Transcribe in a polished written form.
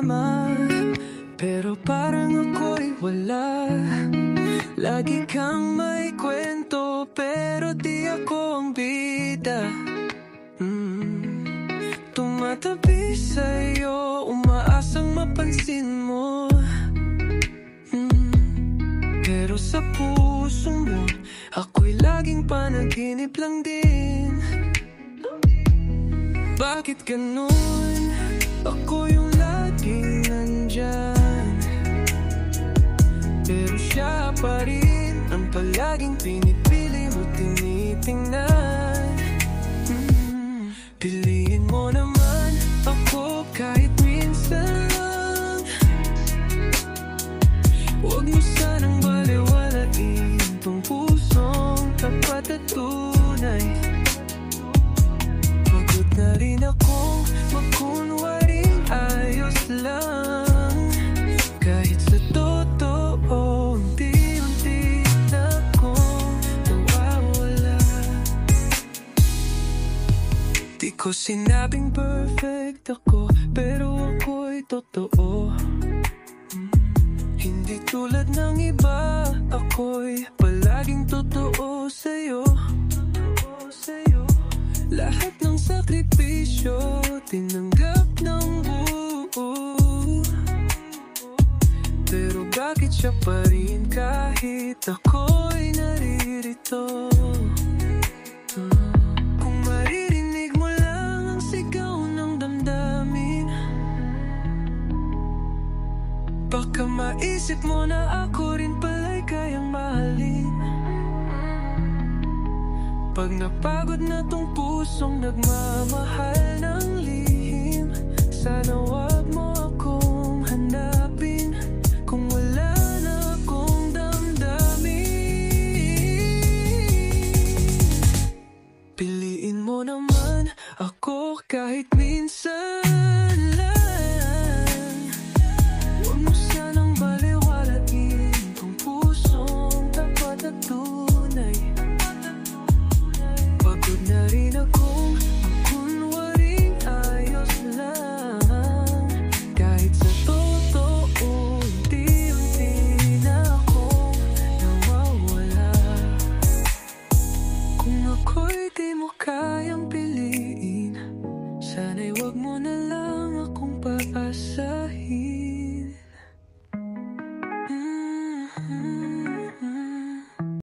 kasama, pero parang ako'y wala. Lagi kang may kwento, pero di ako ang bida. Tumatabi sa'yo, umaasang mapansin mo. Pero sa puso mo, ako'y laging panaginip lang din. Bakit ganun? Ako yung laging nandyan, pero siya pa rin ang palaging pinipili mo, tinitingnan. Piliin mo naman ako kahit minsan lang. Huwag mo sanang baliwalain tong pusong tapat at tunay. Pagod na rin akong magkunwaring ayos lang, kahit sa totoo unti-unti na akong nawawala. Di ko sinabing perfect ako, pero ako'y totoo. Hindi tulad ng iba, ako'y palaging totoo sa'yo. Lahat ng sakripisyo tinanggap ng buo, pero bakit siya pa rin kahit ako'y naririto? Kung maririnig mo lang ang sigaw ng damdamin, baka maisip mo na ako rin pala'y kayang mahalin. Pag napagod na tong pusong nagmamahal ng lihim, sana